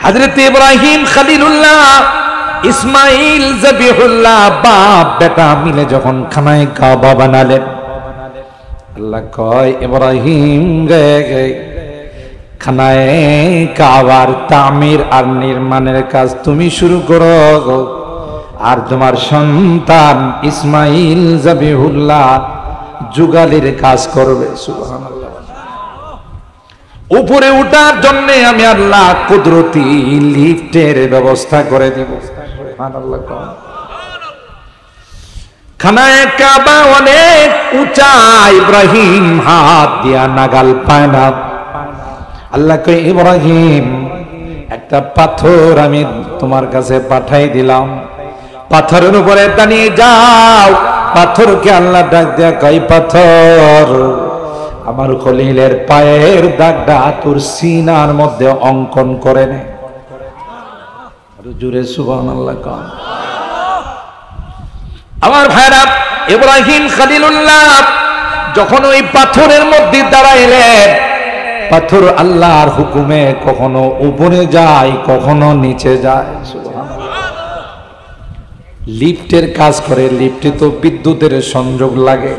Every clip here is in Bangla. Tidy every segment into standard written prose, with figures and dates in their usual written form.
হযরত ইব্রাহিম খলিলুল্লাহ, ইসমাইল জবিহুল্লাহ বাপ বেটা মিলে যখন খানায়ে কাবা বানালেন, আল্লাহ কয় ইব্রাহিম রে, খানায়ে কাবার তামির আর নির্মাণের কাজ তুমি শুরু করো, আর তোমার সন্তান ইসমাইল জবিহুল্লাহ যুগালির কাজ করবে। সুবহানাল্লাহ। উপরে উঠার জন্য আমি আল্লাহ কুদরতি লিফটের ব্যবস্থা করে দিব। সুবহানাল্লাহ। খানায়ে কাবা অনেক উঁচা, ইব্রাহিম হাত দিয়া নাগাল পায় না। আল্লাহ কয় ইব্রাহিম, একটা পাথর আমি তোমার কাছে পাঠাই দিলাম, পাথরের উপরে দাঁড়িয়ে যাও। পাথরকে আল্লাহ ডাক দেয়া কয় পাথর, আমার খলিলের পায়ের দাগটা তোর সিনার মধ্যে অঙ্কন করে নে। জুড়ে সুবহানাল্লাহ কন। আমার ভাইরা, ইব্রাহিম খলিলুল্লাহ যখন ওই পাথরের মধ্যে দাঁড়াইলেন, পাথর আল্লাহর হুকুমে কখনো উপরে যায়, কখনো নিচে যায়। লিফটের কাজ করে, লিফটে তো বিদ্যুতের সংযোগ লাগে,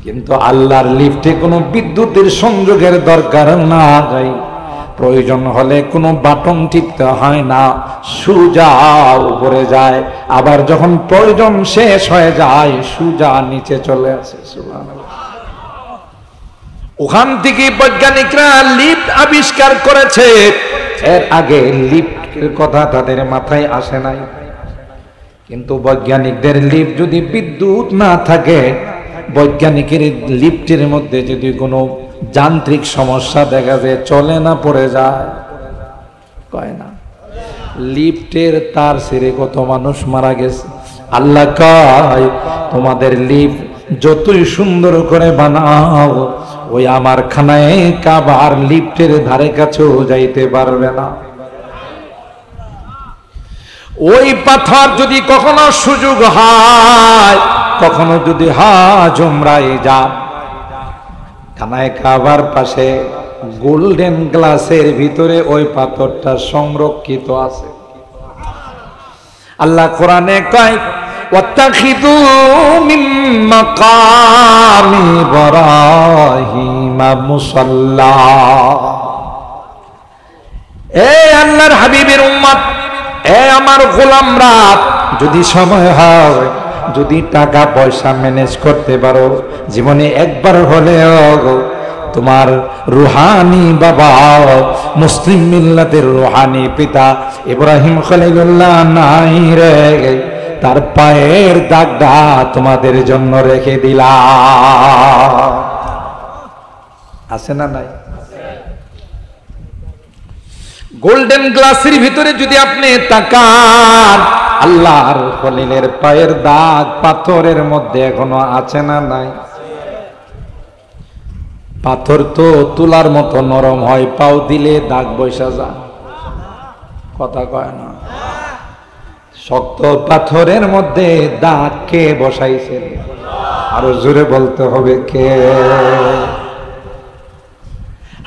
কিন্তু আল্লাহর লিফটে কোনো বিদ্যুতের সংযোগের দরকার না যায়। প্রয়োজন হলে কোনো বাটন টিপতে হয় না, সোজা উপরে যায়, আবার যখন প্রয়োজন শেষ হয়ে যায় সোজা নিচে চলে আসে। সুবহানাল্লাহ। ওখান থেকে বৈজ্ঞানিকরা লিফট আবিষ্কার করেছে, এর আগে লিফটের কথা তাদের মাথায় আসে নাই। কিন্তু বৈজ্ঞানিকদের লিফট যদি বিদ্যুৎ না থাকে, বৈজ্ঞানিকের লিফটের মধ্যে যদি কোনো যান্ত্রিক সমস্যা দেখা যায়, চলে না, পড়ে যায়, কয় না, লিফটের তার ছিঁড়ে কত মানুষ মারা গেছে। আল্লাহ কয় তোমাদের লিফট যতই সুন্দর করে বানাও, ওই আমার খানায়ে কাবার লিফটের ধারে কাছেও যাইতে পারবে না। ওই পাথর যদি কখনো সুযোগ হয়, কখনো যদি হজ উমরায় যান, খানায়ে কাবার পাশে গোল্ডেন গ্লাসের ভিতরে ওই পাথরটা সংরক্ষিত আছে। আল্লাহ কোরআনে কয় ওয়াত্তাখিযু মিন মাকামি ইব্রাহিম মুসাল্লা। এ আল্লাহর হাবিবের উম্মত, এ আমার গোলামরা, যদি সময় হয়, যদি টাকা পয়সা ম্যানেজ করতে পারো, জীবনে একবার হলেও তোমার রুহানি বাবা, মুসলিম মিল্লাতের রুহানি পিতা ইব্রাহিম খলিলুল্লাহ নাই রে, তার পায়ের দাগটা তোমাদের জন্য রেখে দিলাম। আছে না নাই? গোল্ডেন গ্লাসের ভিতরে যদি আপনি তাকান, আল্লাহর খলিলের পায়ের দাগ পাথরের মধ্যে এখনো আছে না নাই? পাথর তো তুলার মতো নরম হয়, পাও দিলে দাগ বৈশা যায়, কথা কয় না। শক্ত পাথরের মধ্যে দাগ কে বসাইছে? আরো জোরে বলতে হবে কে?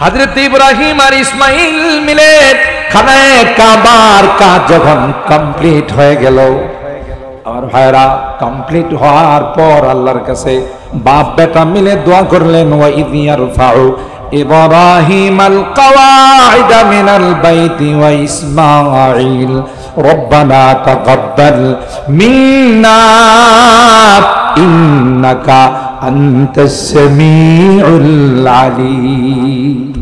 হযরত ইব্রাহিম আর ইসমাইল মিলে খানায়ে কাবার কাজ যখন কমপ্লিট হয়ে গেল, আমার ভাইরা, কমপ্লিট হওয়ার পর আল্লাহর কাছে বাপ বেটা মিলে দোয়া করলেন, ওয়া ইয ইয়ারফাউ ইব্রাহিম আল কওয়াইদা মিনাল বাইতি ওয়া ইসমাঈল রব্বানা তাকাব্বাল মিন্না ইন্নাকা আনতাস সামিউল আলীম।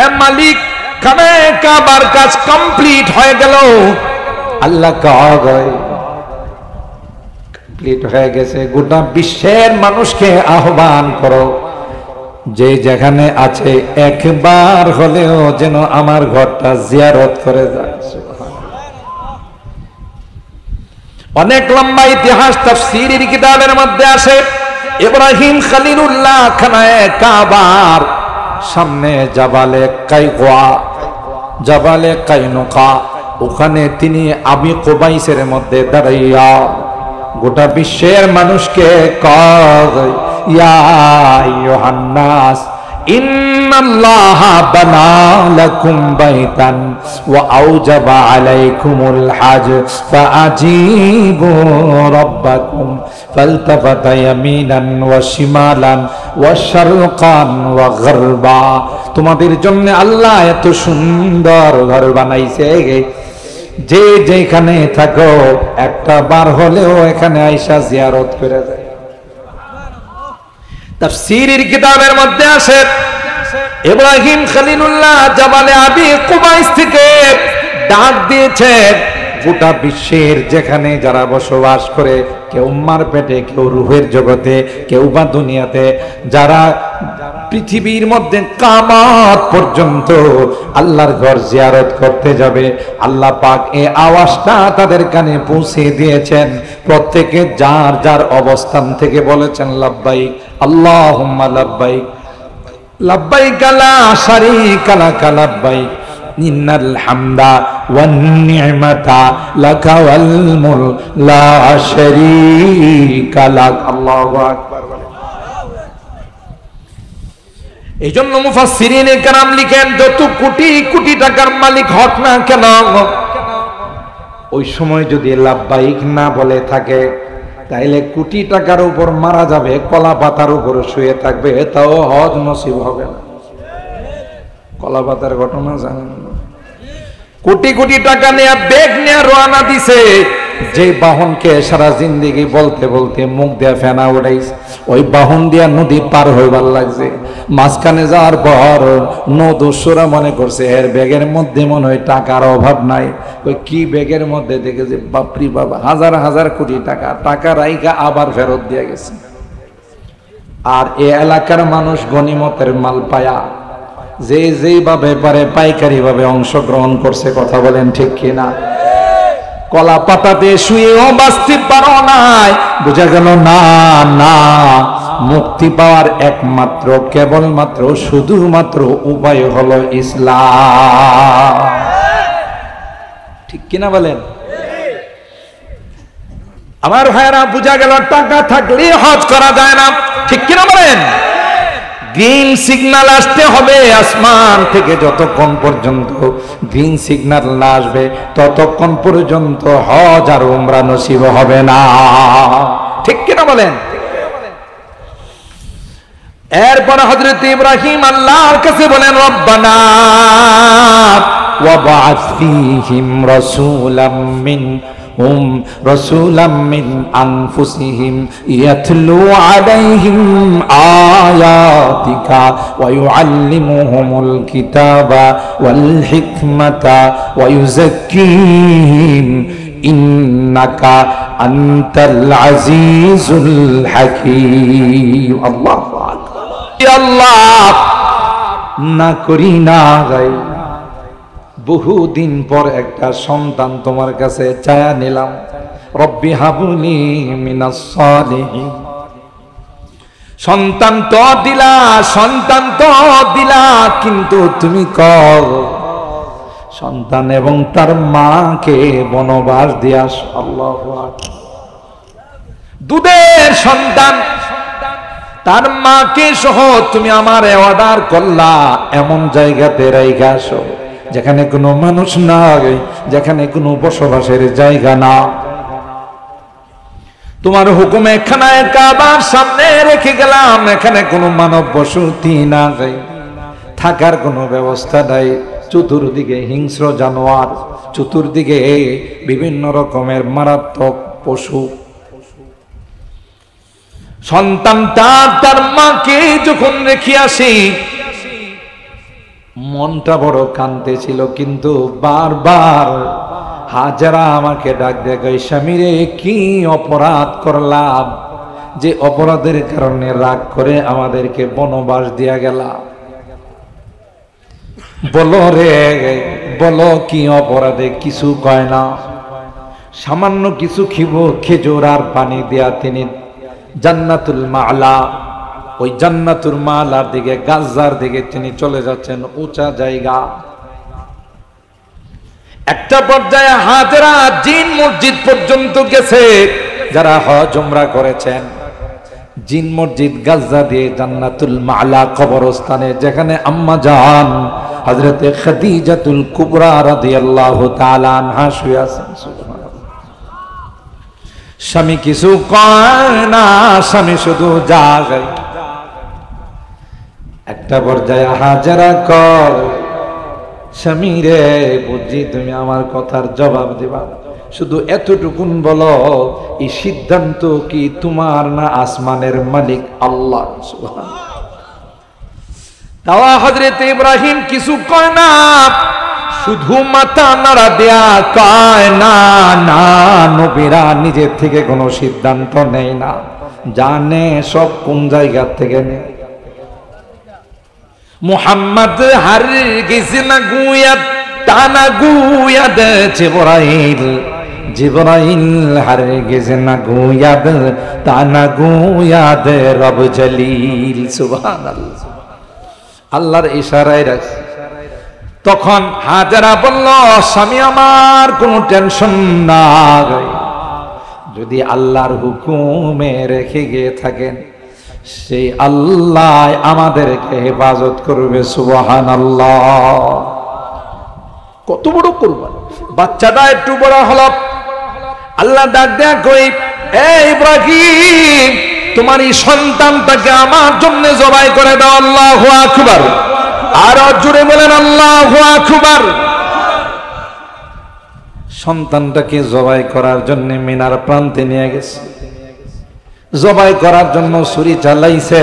এ মালিক, খানায়ে কাবার কাজ কমপ্লিট হয়ে গেল। আল্লাহ কমপ্লিট হয়ে গেছে, গোটা বিশ্বের মানুষকে আহ্বান করো, যে যেখানে আছে একবার হলেও যেন আমার ঘরটা জিয়ারত করে যায়। অনেক লম্বা ইতিহাস তাফসীরের কিতাবের মধ্যে আছে, ইব্রাহিম খলিলুল্লাহ খানায়ে কাবার সামনে জাবালে কাইকুয়া, জাবালে কাইনুকা, ওখানে তিনি আবি কুবাইসের মধ্যে দাঁড়াইয়া গোটা বিশ্বের মানুষকে কয়, ইয়া আইয়ুহান নাস ইন্নাল্লাহা বানা লাকুম বাইতান ওয়া আওজাবা আলাইকুমুল হজ ফাআজিবু রাব্বাকুম ফালতাফাতা ইয়ামিনান ওয়া শিমালান ওয়া শারকান ওয়া গারবা। তোমাদের জন্য আল্লাহ এত সুন্দর ঘর বানাইছে, যে যেখানে থাকো একটা বার হলেও এখানে আইসা জিয়ারত করে যায়। তাফসীরের কিতাবের মধ্যে আছে ইব্রাহিম খলিলুল্লাহ জাবালে আবি কুবাইস থেকে ডাক দিয়েছেন গোটা বিশ্বের যেখানে যারা বসবাস করে, কেউ মার পেটে, কেউ রূহের জগতে, কেউ বা দুনিয়াতে, যারা পৃথিবীর মধ্যে কিয়ামত পর্যন্ত আল্লাহর ঘর জিয়ারত করতে যাবে, আল্লাহ পাক এই আওয়াজটা তাদের কানে পৌঁছে দিয়েছেন। প্রত্যেকে যার যার অবস্থান থেকে বলেছেন লাব্বাইক আল্লাহুম্মা লাব্বাইক লাব্বাইক লা শারীকা লাক লাব্বাইক ইন্নাল হামদা ওয়ান নি'মাতা লাকা ওয়াল মুলক লা শারীকা লাক। আল্লাহু আকবার। এই জন্য মুফাসসিরিনে কেরাম লিখেন যত কোটি কোটি টাকার মালিক হক না কেন, ওই সময় যদি লাব্বাইক না বলে থাকে তাইলে কোটি টাকার উপর মারা যাবে, কলা পাতার উপর শুয়ে থাকবে, তাও হজ নসিব হবে না। কলা পাতার ঘটনা জানেন? কোটি কোটি টাকা নিয়ে ব্যাগ নিয়ে রওনা দিছে, যে বাহনকে সারা জিন্দেগি বলতে বলতে মুখ দিয়ে ফেনা উড়াইছে, ওই বাহন দিয়া নদী পার হইবার লাগছে। মাঝখানে যাওয়ার পর নদস্যরা মনে করছে এর ব্যাগের মধ্যে মনে হয় টাকার অভাব নাই। ওই কি ব্যাগের মধ্যে দেখেছে, বাপরি বাবা, হাজার হাজার কোটি টাকা, টাকা রাইকা আবার ফেরত দিয়ে গেছে। আর এ এলাকার মানুষ গনিমতের মাল পায়া যে যেইভাবে পারে পাইকারি ভাবে অংশগ্রহণ করছে। কথা বলেন ঠিক কিনা? কলা পাতাতে শুয়েও বাঁচতে পারো নাই, বুঝা গেল না না, মুক্তি পাওয়ার একমাত্র কেবলমাত্র শুধুমাত্র উপায় হলো ইসলাম। ঠিক কিনা বলেন? আমার ভাইরা, বুঝা গেল টাকা থাকলে হজ করা যায় না। ঠিক কিনা বলেন? গ্রিন সিগন্যাল আসতে হবে আসমান থেকে, যতক্ষণ পর্যন্ত গ্রিন সিগন্যাল না আসবে ততক্ষণ পর্যন্ত হজ আর উমরা নসিব হবে না। ঠিক কিনা বলেন? এরপর হযরত ইব্রাহিম আল্লাহর কাছে বলেন রব্বানা ওয়াবআথ ফীহিম রাসূলাম মিনহুম রাসূলাম মিন আনফুসিহিম ইয়াতলু আলাইহিম আয়াতিকা ওয়া ইউআল্লিমুহুমুল কিতাবা ওয়াল হিকমাতা ওয়া ইউযাক্কিহিম ইন্নাকা আনতাল আজিজুল হাকীম। আল্লাহু আকবার। আল্লাহ না করি না গাই, বহুদিন পর একটা সন্তান তোমার কাছে চায়া নিলাম, রব্বি হাবুলি মিনাস সালিহিন। সন্তান তো দিলা, সন্তান তো দিলা, কিন্তু তুমি কর সন্তান এবং তার মাকে বনবাস দিয়াস। আল্লাহু আকবার। দুধের সন্তান তার মাকে সহ তুমি আমার অর্ডার করলা এমন জায়গাতে রাইখা আসো যেখানে কোনো মানুষ নাই, যেখানে কোনো বসবাসের জায়গা না। তোমার হুকুমে খানায়ে কাবার সামনে রেখে গেলাম, এখানে কোনো মানব বসতি না, থাকার কোনো ব্যবস্থা নাই। চতুর্দিকে হিংস্র জানোয়ার, চতুর্দিকে বিভিন্ন রকমের মারাত্মক পশু। সন্তানটা তার মাকে যখন রেখে আসি, মনটা বড় কাঁদতে ছিল, কিন্তু বারবার হাজারা আমাকে ডাক দেয়, স্বামীরে কি অপরাধ করলাম যে অপরাধের কারণে রাগ করে আমাদেরকে বনবাস দিয়া গেলা? বলো রে, বলো কি অপরাধে? কিছু কয় না, সামান্য কিছু খেজুর আর পানি দিয়া তিনি জান্নাতুল মালা, ওই জান্নাতুল মালার দিকে, গাজার দিকে তিনি চলে যাচ্ছেন, উঁচা জায়গা। একটা পর্যায়ে হাজেরা জিন মসজিদ পর্যন্ত গেছে, যারা হজ উমরা করেছেন জিন মসজিদ গাজ্জা দিয়ে জান্নাতুল মালা কবরস্থানে, যেখানে আম্মা জান হযরতে খাদিজাতুল কুবরা রাদিয়াল্লাহু তাআলা আনহা শুয়ে আছেন। স্বামী কিছু কয় না, স্বামী শুধু জাগে। একটা পর্যায়ে হাজেরা কর, স্বামী রে বুঝি তুমি আমার কথার জবাব দিবা, শুধু এতটুকুন বলো, এই সিদ্ধান্ত কি তোমার না আসমানের মালিক আল্লাহ? তাওয়া হযরত ইব্রাহিম কিছু কয় না, শুধু মাথা নাড়া দেয়া কয় না, না নবীরা নিজের থেকে কোনো সিদ্ধান্ত নেয় না, জানে সব কোন জায়গা থেকে নেয়। মুহাম্মদ হারগিজ না গুয়াত তানা গুয়াদ জিবরাইল, জিবরাইল হারগিজ না গুয়াদ তানা গুয়াদ রব জলিল। সুবহানাল্লাহ, আল্লাহর ইশারায় রাখছে। তখন হাজেরা বলল, স্বামী আমার কোনো টেনশন নাই, যদি আল্লাহর হুকুমে রেখে গিয়ে থাকেন সেই আল্লাহ আমাদেরকে হেফাজত করবে। সুবহানাল্লাহ, কত বড় কুরবান! বাচ্চাটা একটু বড় হলো, আল্লাহ ডাক দেয়া কই, এ ইব্রাহিম তোমার এই সন্তানটাকে আমার জন্য জবাই করে দাও। আল্লাহু আকবার, আর জোরে বলেন আল্লাহু আকবার। সন্তানটাকে জবাই করার জন্য মিনার প্রান্তে নিয়ে গেছে, জবাই করার জন্য ছুরি চালাইছে।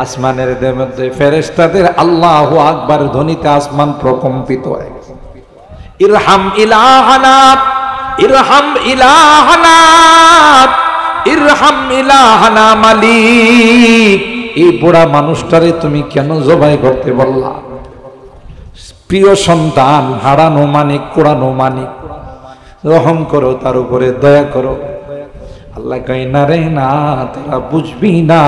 আসমানের মধ্যে ফেরেশতাদের আল্লাহু আকবার ধ্বনিতে আসমান প্রকম্পিত হয়ে গেছে। ইরহাম ইলাহানা, ইরহাম ইলাহানা, ইরহাম ইলাহানা মালিক, এই বুড়া মানুষটারে তুমি কেন জবাই করতে বললা? প্রিয় সন্তান হারানো মানিক, কোরআনো মানিক, রহম করো, তার উপরে দয়া করো। আল্লাহ কই না রে না, তারা বুঝবি না,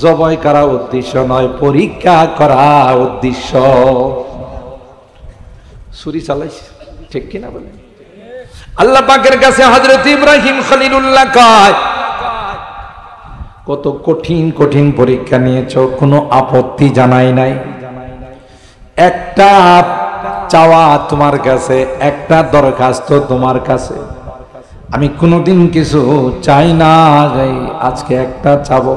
জবাই করা উদ্দেশ্য নয়, পরীক্ষা করা উদ্দেশ্য। ছুরি চালাইছে, ঠিক কিনা বলেন? আল্লাহ পাকের কাছে হযরত ইব্রাহিম খলিলুল্লাহ কয়, কত কঠিন কঠিন পরীক্ষা নিয়েছো, কোনো আপত্তি জানাই নাই। একটা চাওয়া তোমার কাছে, একটা দরখাস্ত তোমার কাছে, আমি কোনোদিন কিছু চাই না, আজকে একটা চাবো,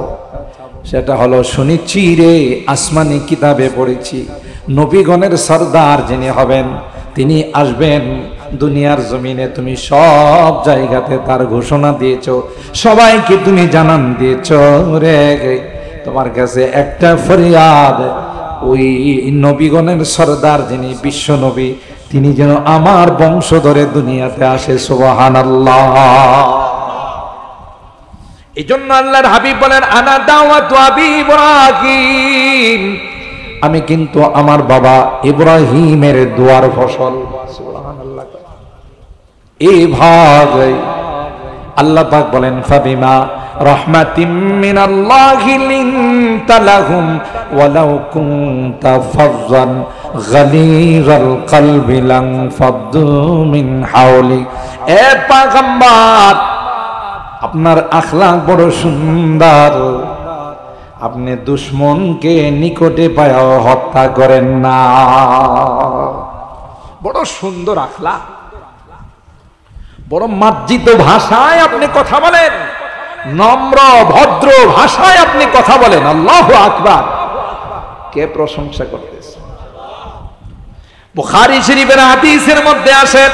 সেটা হলো শুনেছি রে, আসমানি কিতাবে পড়েছি, নবীগণের সরদার যিনি হবেন তিনি আসবেন দুনিয়ার জমিনে। তুমি সব জায়গাতে তার ঘোষণা দিয়েছো, সবাইকে তুমি জানান দিয়েছো রে, তোমার কাছে একটা ফরিয়াদ, ওই নবীগণের সরদার যিনি বিশ্ব নবী, তিনি যেন আমার বংশ ধরে দুনিয়াতে আসে। সুবহানাল্লাহ। এই জন্য আল্লাহর হাবিব বলেন, আনা দাওয়াতু আবি ইব্রাহিম, আমি কিন্তু আমার বাবা ইব্রাহিমের দোয়ার ফসল। সুবহানাল্লাহ। এই ভাগ আল্লাহ পাক বলেন, ফাবিমা রাহমাতিম মিনাল্লাহি লিনতা লাহুম ওয়ালাউ কুনতা ফাযযান গালিযাল কলবি লানফাদ্দু মিন হাওলি। এ পয়গম্বর, আপনার আখলাক বড় সুন্দর, আপনি দুশমনকে নিকটে পায়াও হত্যা করেন না। বড় সুন্দর আখলাক, বড় মার্জিত ভাষায় আপনি কথা বলেন, নম্র ভদ্র ভাষায় আপনি কথা বলেন। আল্লাহু আকবার। কে প্রশংসা করতেছে? বুখারী শরীফের হাদিসের মধ্যে আসে,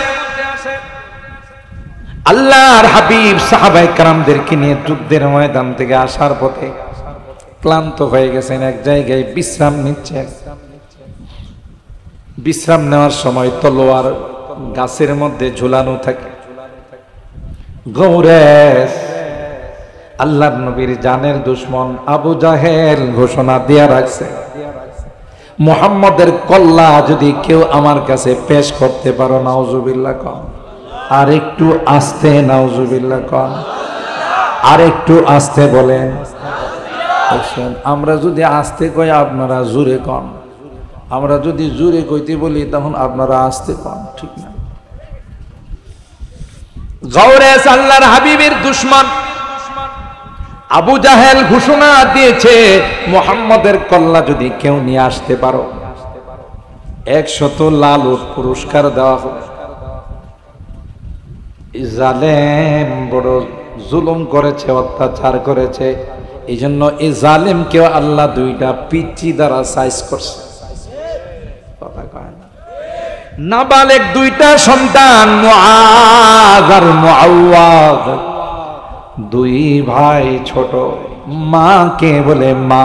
আল্লাহর হাবিব সাহাবায়ে কেরামদেরকে নিয়ে যুদ্ধের ময়দান থেকে আসার পথে ক্লান্ত হয়ে গেছেন, এক জায়গায় বিশ্রাম নিচ্ছেন। বিশ্রাম নেওয়ার সময় তলোয়ার গাছের মধ্যে ঝুলানো থাকে। গৌরেস, আল্লাহর নবীর জানের দুশ্মন আবু জাহেল ঘোষণা দিয়া রাখছে, মুহাম্মদের কল্লা যদি কেউ আমার কাছে পেশ করতে পারো, নাউজুবিল্লাহ কন। আর একটু আস্তে নাউজুবিল্লাহ কন, আর একটু আস্তে বলেন। আমরা যদি আস্তে কই আপনারা জোরে কন, আমরা যদি জোরে কইতে বলি তখন আপনারা আস্তে কন, ঠিক না? গৌরেস আল্লাহর হাবিবের দুশ্মন আবু জাহেল ঘোষণা দিয়েছে, মুহাম্মদের কল্লা যদি কেউ নিয়ে আসতে পারো 100 লাল উট পুরস্কার দেওয়া হবে। জালেম বড় জুলুম করেছে, অত্যাচার করেছে, এই জন্য এই জালেমকে আল্লাহ 2টা পিচ্চি দ্বারা সাইজ করছে। কথা কয় না, নাবালেগ 2টা সন্তান, মুআয আর মুআওয়ায, 2 ভাই ছোট, মাকে বলে মা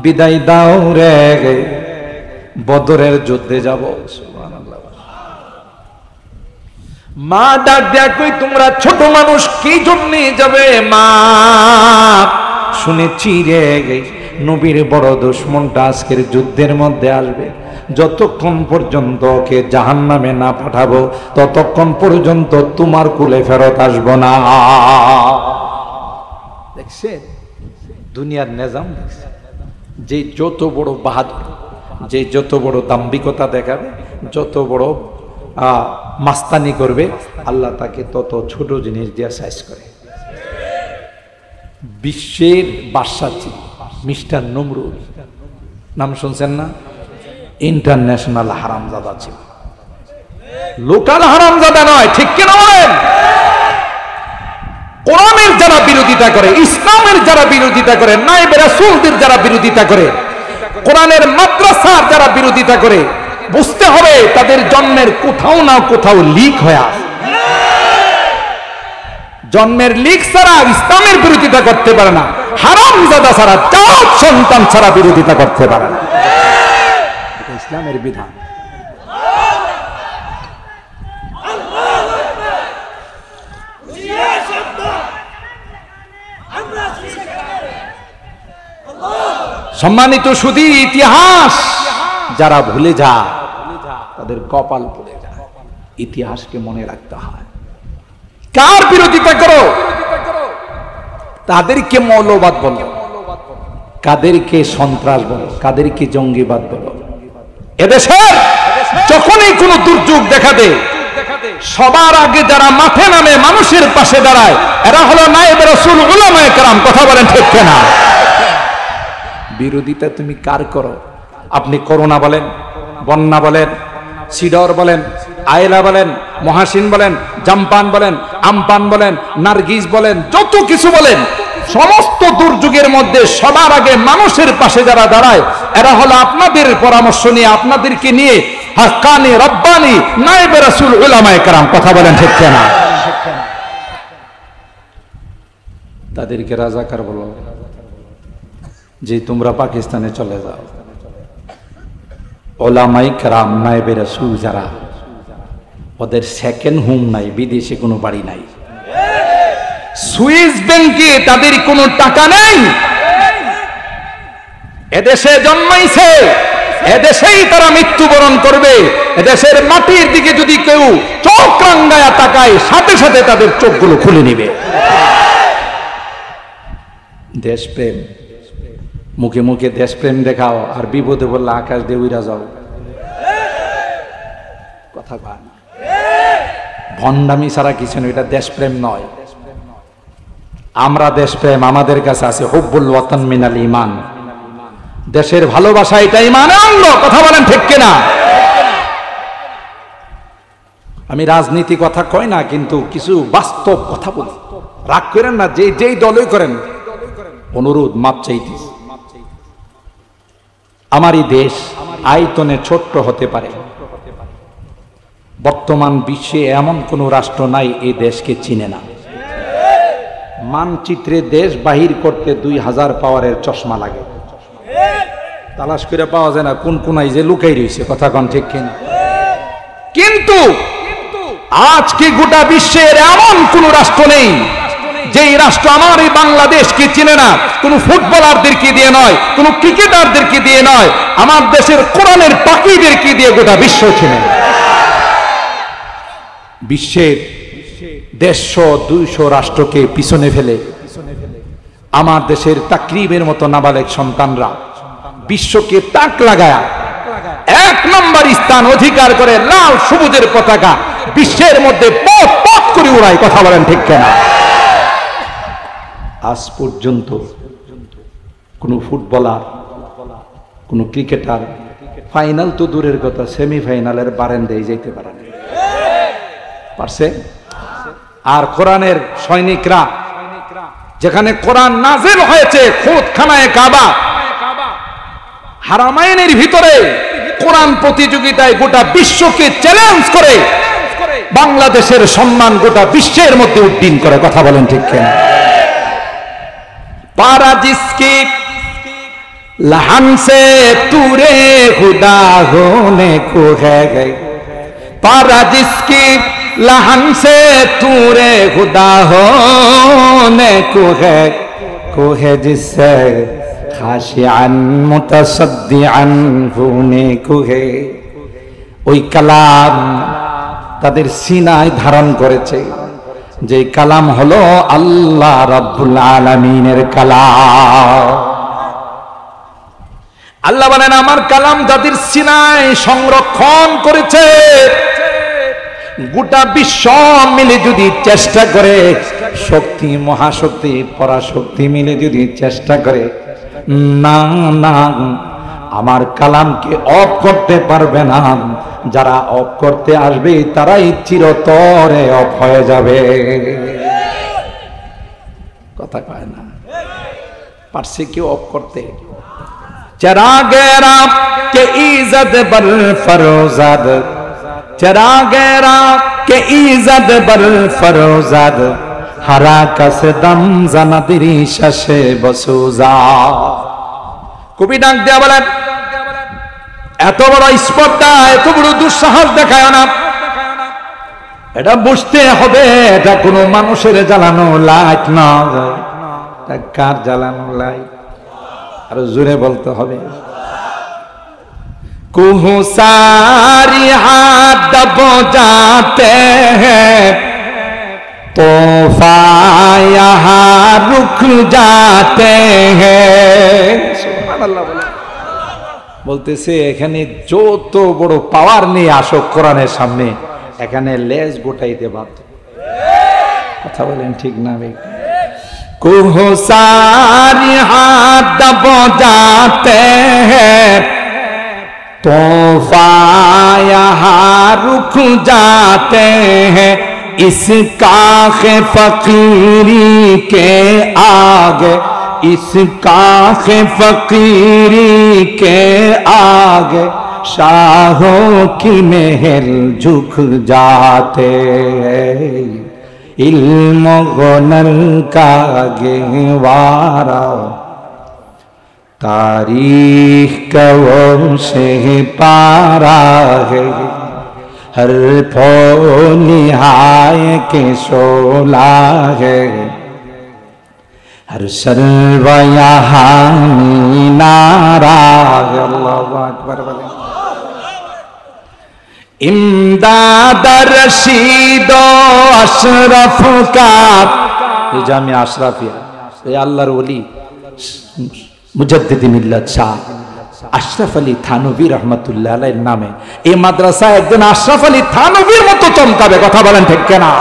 বিদায় দাও রে, বদরের যুদ্ধে যাব। সুবহানাল্লাহ। মা ডাক দেয়া, কই তোমরা ছোট মানুষ কি জন্য যাবে? মা শুনেছি রে নবীর বড় দুশমনটা আজকের যুদ্ধের মধ্যে আসবে, যতক্ষণ পর্যন্ত ওকে জাহান্নামে না পাঠাবো ততক্ষণ পর্যন্ত তোমার কুলে ফেরত আসবো না। দেখছেন দুনিয়ার নিজাম? দেখছেন যে যত বড় বাহাদুর, যে যত বড় দাম্ভিকতা দেখাবে, যত বড় মাস্তানি করবে, আল্লাহ তাকে তত ছোট জিনিস দিয়ে সাইজ করে। বিশ্বের বাদশা ছিল মিস্টার নমরুদ, নাম শুনছেন না? ইন্টারন্যাশনাল হারামজাদা ছিল, লোকাল হারামজাদা নয়। ঠিক কিনা বলেন? কোরআনের যারা বিরোধিতা করে, ইসলামের যারা বিরোধিতা করে, নায়েবে রাসূলদের যারা বিরোধিতা করে, কোরআনের মাদ্রাসার যারা বিরোধিতা করে, বুঝতে হবে তাদের জন্মের কোথাও না কোথাও লিক হয়ে আছে। জন্মের লিক ছাড়া ইসলামের বিরোধিতা করতে পারে না, হারামজাদা ছাড়া, জাত সন্তান ছাড়া বিরোধিতা করতে পারে না। এটা ইসলামের বিধান। সম্মানিত সুধী, ইতিহাস যারা ভুলে যায় তাদের কপাল পড়ে যায়। ইতিহাসকে মনে রাখতে হয়। কার বিরোধিতা করো? তাদেরকে মৌলবাদ বলো, কাদেরকে সন্ত্রাস বলো, কাদেরকে জঙ্গিবাদ বলো। এদেশে যখনই কোনো দুর্যোগ দেখা দেয়, সবার আগে যারা মাঠে নামে মানুষের পাশে দাঁড়ায়, এরা হলো নায়েবে রাসূল, উলামায়ে কেরাম। কথা বলেন ঠিক কিনা? বিরোধিতা তুমি কার করো? আপনি করোনা বলেন, বন্যা বলেন, সিডর বলেন, আয়লা বলেন, মহাসিন বলেন, জাম্পান বলেন, আমপান বলেন, নার্গিস বলেন, যত কিছু বলেন, সমস্ত দুর্যোগের মধ্যে সবার আগে মানুষের পাশে যারা দাঁড়ায়, এরা হলো আপনাদের পরামর্শ নিয়ে, আপনাদেরকে নিয়ে হাক্কানি রব্বানি নায়েবে রাসূল, উলামায়ে কেরাম। কথা বলেন ঠিক কিনা? তাদেরকে রাজাকার বলো যে তোমরা পাকিস্তানে চলে যাও। ওলামায়ে কেরাম নায়েবে রাসূল যারা, ওদের সেকেন্ড হোম নাই, বিদেশে কোনো বাড়ি নাই, সুইস ব্যাংকে তাদের কোনো টাকা নেই, এদেশে জন্মাইছে, এদেশেই তারা মৃত্যুবরণ করবে। এদেশের মাটির দিকে যদি কেউ চোখ রাঙ্গায়া তাকায়, সাথে সাথে তাদের চোখগুলো খুলে নেবে। দেশপ্রেম, মুখে মুখে দেশপ্রেম দেখাও, আর বিপদে বললে আকাশ দিয়ে উড়া যাও। কথা কয় না, ভণ্ডামি ছাড়া কিছু নয়, এটা দেশপ্রেম নয়। আমরা দেশপ্রেম, আমাদের কাছে আছে হুব্বুল ওয়াতান মিনাল ঈমান, দেশের ভালোবাসা, এটা ঈমানের অঙ্গ। কথা বলেন ঠিক কিনা? আমি রাজনীতি কথা কই না, কিন্তু কিছু বাস্তব কথা বলি। রাগ করেন না, যেই দলই করেন, অনুরোধ, মাপ চাইতেছি। আমারই দেশ আয়তনে ছোট্ট হতে পারে, বর্তমান বিশ্বে এমন কোন রাষ্ট্র নাই এই দেশকে চিনে না। মানচিত্রে দেশ বাহির করতে 2000 পাওয়ারের চশমা লাগে, তালাশ করে পাওয়া যায় না কোন কোনায় যে লুকাই রয়েছে। কথা কন ঠিক কিনা? কিন্তু আজকে গোটা বিশ্বের এমন কোন রাষ্ট্র নেই যেই রাষ্ট্র আমার এই বাংলাদেশকে চিনে না। কোন ফুটবলারদেরকে দিয়ে নয়, কোন ক্রিকেটারদেরকে দিয়ে নয়, আমার দেশের কোরআনের পাখিদেরকে দিয়ে গোটা বিশ্ব চিনে। বিশ্বের 150-200 রাষ্ট্রকে পিছনে ফেলে আমার দেশের তাকরিবের মতো নাবালেগ সন্তানরা বিশ্বকে তাক লাগায়া 1 নম্বর স্থান অধিকার করে লাল সবুজের পতাকা বিশ্বের মধ্যে পথ পথ করে উড়ায়। কথা বলেন ঠিক কিনা? আজ পর্যন্ত কোনো ফুটবলার, কোনো ক্রিকেটার ফাইনাল তো দূরের কথা, সেমিফাইনালের বারান্দায় যেতে পারে না, পারছে? আর কোরআনের সৈনিকরা যেখানে কোরআন নাযিল হয়েছে, খুদ খানায়ে কাবা হারামাইনের ভিতরে কোরআন প্রতিযোগিতায় গোটা বিশ্বকে চ্যালেঞ্জ করে বাংলাদেশের সম্মান গোটা বিশ্বের মধ্যে উড্ডীন করে। কথা বলেন ঠিক কিনা? পারা জিসকি लहन से तूरे खुदा होने को है गई, पारा जिसकी लहन से तूरे खुदा होने को है जिससे खाशिअन मुतसद्दिअन होने को है। ওই কালাম তাদের সিনায় ধারণ করেছে, যে কালাম হলো আল্লাহ রাব্বুল আলামিনের কালাম। আল্লাহ বলেন আমার কালাম যাদের সিনায় সংরক্ষণ করেছে, গোটা বিশ্ব মিলে যদি চেষ্টা করে, শক্তি মহাশক্তি পরাশক্তি মিলে যদি চেষ্টা করে, না না আমার কালামকে অফ করতে পারবে না। যারা অফ করতে আসবে তারাই চিরতরে অফ হয়ে যাবে। কথা কয় না? পারছে কেউ অফ করতে? चरागे राम के इज्जत बर फरोजाद, चरागे राम के इज्जत बर फरोजाद, हरा कस दम जनादिरी शशे बसुजा। কবি ডাক দেয়া বলেন এত বড় স্পর্ধা, এত বড় দুঃসাহস দেখায় না। এটা বুঝতে হবে এটা কোনো মানুষের জ্বালানো লাইট না, এটা কার জ্বালানো লাইট? আর জোরে বলতে হবে। কুহু সারি হাত দব যাতে हैं, तोहफा यहाँ रुक जाते हैं। সুবহানাল্লাহ বলতেছে এখানে যত বড় পাওয়ার নিয়ে আসো কোরআনের সামনে, এখানে লেজ গোটাইতে বাধ্য। কথা বলেন ঠিক না ভাই? कुहू सारी हाथ दब जाते हैं, तोहफा यहाँ रुक जाते हैं, इस काख फकीरी के आगे, इस काख फकीरी के आगे शाहों की महल झुक जाते हैं। इल्म गुनल का गहवारा तारीख का वो से पारा है, हर फो निहाय के शोला है, हर सर्व यहाँ नारा है। अल्लाहु अकबर बोले। इमदाद रशीद अशरफ का, ये जामिया अशरफिया, ये अल्लाहर वली मुजद्दिद मिल्लत शाह আশরাফ আলী থানভী রহমাতুল্লাহ আলাইহির নামে এই মাদ্রাসা একদিন আশরাফ আলী থানভীর মতো চমকাবে। কথা বলেন ঠিক কিনা?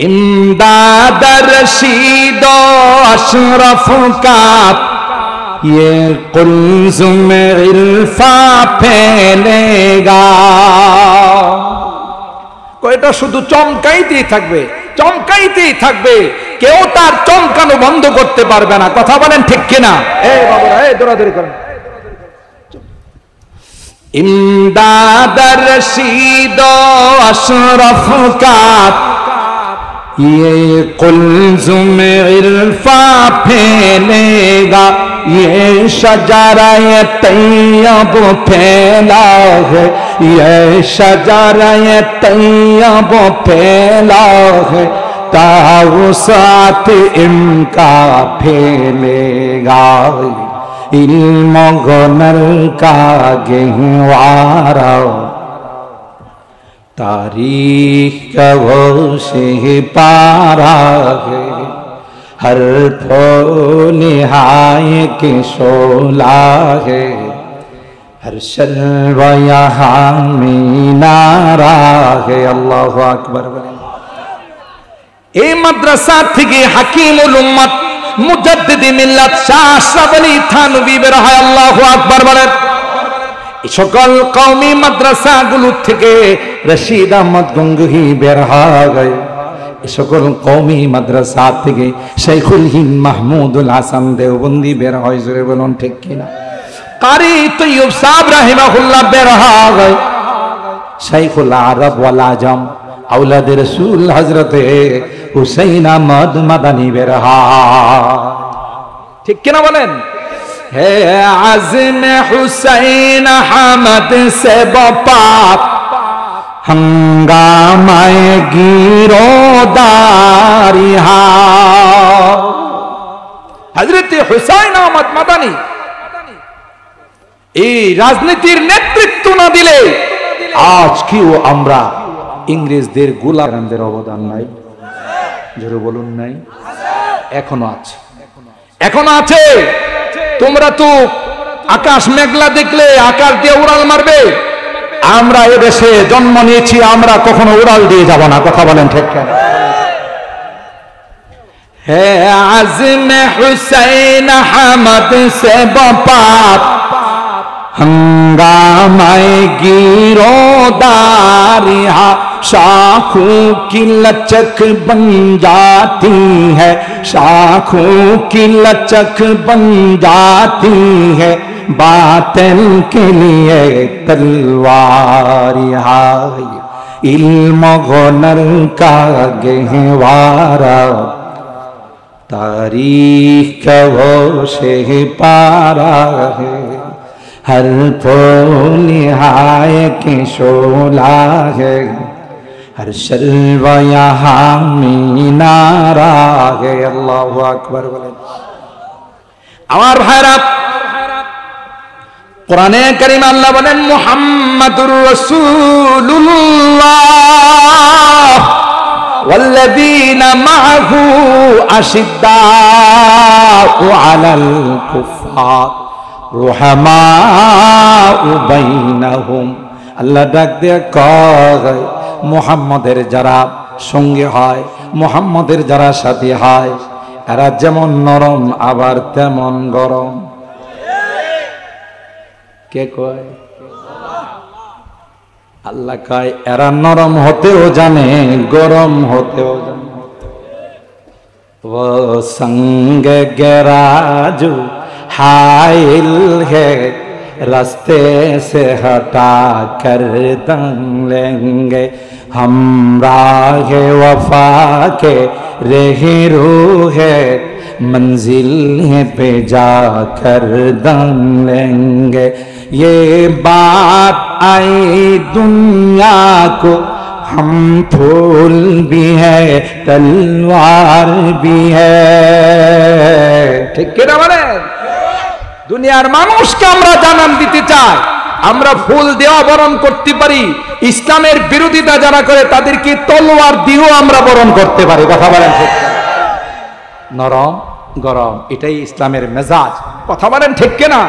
ইমদাদ রশিদ আশরাফ কা ये कुल्ज़ुम इल्फा फैलेगा। এটা শুধু চমকাইতেই থাকবে, চমকাইতেই থাকবে, কেউ তার চমকানো বন্ধ করতে পারবে না। কথা বলেন ঠিক কিনা? এই বাবারা এই দৌড়াদৌড়ি করেন। ইমদাদ রশিদ আশরাফ কা ये कुल्ज़ुम इल्फा फैलेगा, ये शजारा तैयब फैला है, ये शजारा तैयब फैला है, ताउसात इनका फैलेगा, इल्म गुनल का गहवारा तारीख का वो से पारा है, हर फो निहाय के शोला है, हर शर्व यहाँ मीनारा है। अल्लाहु अकबर। এই মাদ্রাসা থেকে হাকিমুল উম্মত মুজাদ্দিদি মিল্লাত শাহ আশরাফ আলী থানভী বের হয়। আল্লাহু আকবার বলেন। এই সকল কওমি মাদ্রাসাগুলো থেকে রশিদ আহমদ গঙ্গুহি বের হয়। এই সকল কওমি মাদ্রাসা থেকে শাইখুল হিন্দ মাহমুদুল হাসান দেওবন্দি বের হয়। জোরে বলুন ঠিক কিনা? কারি তৈয়ব সাহেব রাহিমাহুল্লাহ বের হয়। শাইখুল আরব ওয়াল আজম আওলাদ রাসূল হযরতে হুসাইন আহমদ মাদানী বের হয়। ঠিক কিনা বলেন? হে আজমে হুসাইন আহমদ সে বাপ हंगामाए गिरोदारी हजरत हुसैन अहमद मादानी এই রাজনীতির নেতৃত্ব না দিলে আজ কিও আমরা ইংরেজদের গোলামদের অবদান নাই। জোরে বলুন নাই? এখনো আছে, এখনো আছে। তোমরা তো আকাশ মেঘলা দেখলে আকাশ দিয়ে উড়াল মারবে। আমরা এ দেশে জন্ম নিয়েছি, আমরা কখনো উড়াল দিয়ে যাব না। কথা বলেন ঠিক কেন? হে আজমে হুসাইন আহমদ সে বাপ हंगामाए गिरोदारी शाखों की लचक बन जाती है, शाखों की लचक बन जाती है, बातिल के लिए तलवार है, इल्म हुनर का गहवारा तारीख का वो से पारा है, हर फूल निहाय के शोला है, हर शल्वा यहाँ मीनारा है। अल्लाहु अकबर बोले। আমার ভাইরা, কোরআনে কারীম আল্লাহ বলেন মুহাম্মাদুর রাসূলুল্লাহ ওয়াল্লাযীনা মাআহু আশিদ্দাউ আলাল কুফার রুহামাউ বাইনাহুম। আল্লাহ ডাক দিয়ে কয় মুহাম্মদের যারা সঙ্গী হয়, মুহাম্মদের যারা সাথী হয়, এরা যেমন নরম আবার তেমন গরম। কে কয়? আল্লাহ কয় এরা নরম হতেও জানে, গরম হতেও জানে। वो संग गराजू हाइल है, रास्ते से हटा कर दम लेंगे, हम राह वफा के रहरो है, मंजिल पे जाकर दम लेंगे। ये बात आई दुनिया को, हम फूल भी है तलवार भी है। ঠিক কি না বলেন? দুনিয়ার মানুষকে আমরা জানান দিতে চাই আমরা ফুল দেওয়া বরণ করতে পারি, ইসলামের বিরোধিতা যারা করে তাদেরকে তলোয়ার দিয়েও আমরা বরণ করতে পারি। কথা বলেন ঠিক? নরম গরম, এটাই ইসলামের মেজাজ। কথা বলেন ঠিক কিনা?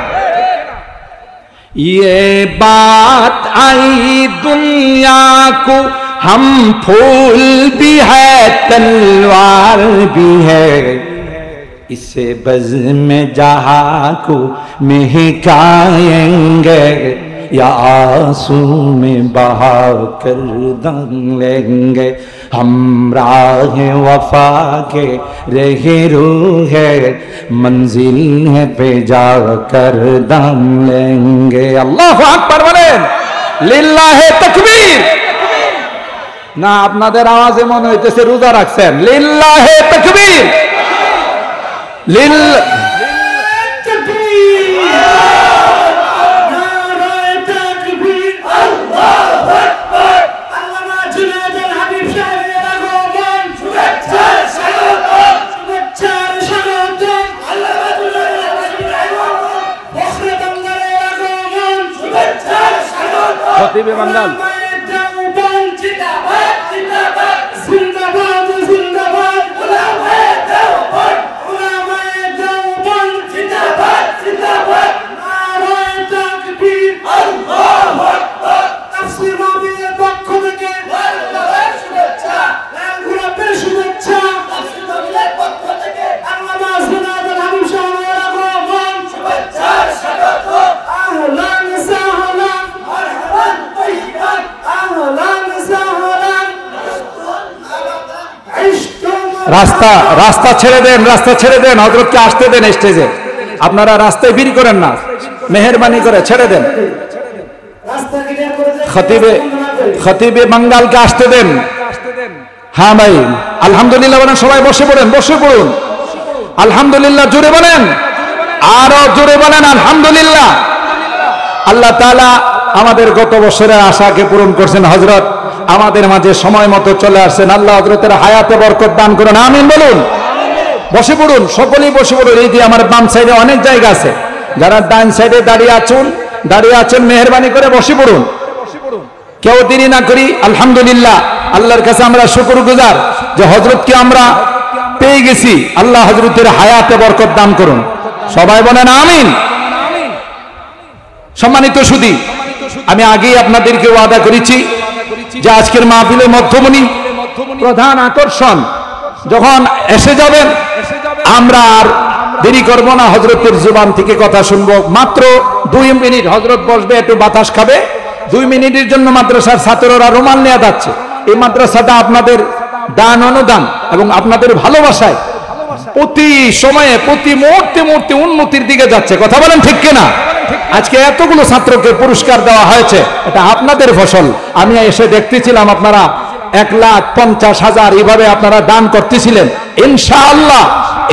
ये बात आई दुनिया को, हम फूल भी है तलवार भी है, इससे बज़्म जहां को महकाएंगे, या आंसू में बहा कर दम लेंगे, हम राह वफा के रहरो है, मंजिल पे जाकर दम लेंगे। अल्लाहु আকবার বলেন। লিল্লাহে তাকবীর। না আপনাদের আওয়াজে মনে হইতেছে রোজা রাখছেন। লিল্লাহে তাকবীর। লিল্লাহ খতিবে বান্দাল পক্ষ থেকে শুভেচ্ছা। রাস্তা রাস্তা ছেড়ে দেন, রাস্তা ছেড়ে দেন, হযরতকে আসতে দেন স্টেজে। আপনারা রাস্তায় ভিড় করেন না, মেহেরবানি করে ছেড়ে দেন। খতিবে বাঙ্গালকে আসতে দেন। হ্যাঁ ভাই, আলহামদুলিল্লাহ বলেন, সবাই বসে পড়েন, বসে পড়ুন। আলহামদুলিল্লাহ জোরে বলেন, আরো জোরে বলেন আলহামদুলিল্লাহ। আল্লাহ তাআলা আমাদের গত বছরের আশাকে পূরণ করছেন। হযরত আমাদের মাঝে সময় মতো চলে আসছেন। আল্লাহ হযরতের হায়াতে বরকত দান করুন, আমিন বলুন। বসে পড়ুন, সকলেই বসে পড়ুন। এই যে আমার বাম সাইডে অনেক জায়গা আছে, যারা ডান সাইডে দাঁড়িয়ে আছেন মেহেরবানি করে বসে পড়ুন। কেউ দেরি না করি। আলহামদুলিল্লাহ, আল্লাহর কাছে আমরা শুকরগুজার যে হযরতকে আমরা পেয়ে গেছি। আল্লাহ হযরতের হায়াতে বরকত দান করুন, সবাই বলেন আমিন। সম্মানিত সুধী, আমি আগেই আপনাদেরকে ওয়াদা করেছি যে আজকের মাহফিলের মধ্যমণি প্রধান আকর্ষণ যখন এসে যাবেন, আমরা আর দেরি করব না, হযরতের জুবান থেকে কথা শুনবো। মাত্র 2 মিনিট হযরত বসবে, একটু বাতাস খাবে। 2 মিনিটের জন্য মাদ্রাসার ছাত্ররা রুমাল নিয়ে যাচ্ছে। এই মাদ্রাসাটা আপনাদের দান অনুদান এবং আপনাদের ভালোবাসায় প্রতি সময়ে প্রতি মুহূর্তে উন্নতির দিকে যাচ্ছে। কথা বলেন ঠিক কিনা? আজকে এতগুলো ছাত্রকে পুরস্কার দেওয়া হয়েছে, এটা আপনাদের ফসল। আমি এসে দেখতেছিলাম আপনারা 1,50,000 এইভাবে আপনারা দান করতেছিলেন। ইনশাআল্লাহ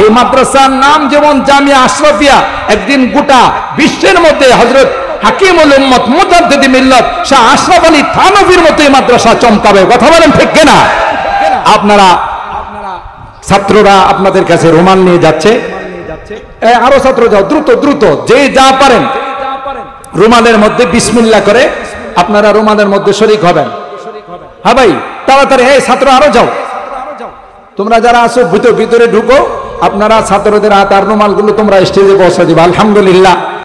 এই মাদ্রাসার নাম যেমন জামিয়া আশরাফিয়া, একদিন গোটা বিশ্বের মধ্যে হযরত হাকিমুল উম্মত মুজাদ্দিদি মিল্লাত শাহ আশরাফ আলী থানভীর মতো এই মাদ্রাসা চমকাবে। কথা বলেন ঠিক কিনা? আপনারা ছাত্ররা আপনাদের কাছে রুমাল নিয়ে যাচ্ছে। আরো ছাত্র যাও, দ্রুত দ্রুত, যে যা পারেন রুমালের মধ্যে বিসমিল্লাহ করে আপনারা রুমালের মধ্যে শরীক হবেন। হ্যাঁ ভাই, তাড়াতাড়ি। এই ছাত্র আরো যাও, তোমরা যারা আছো ভিতরে ঢুকো। আপনারা ছাত্রদের হাত আর রুমালগুলো তোমরা স্টেজে পৌঁছে দিবা। আলহামদুলিল্লাহ।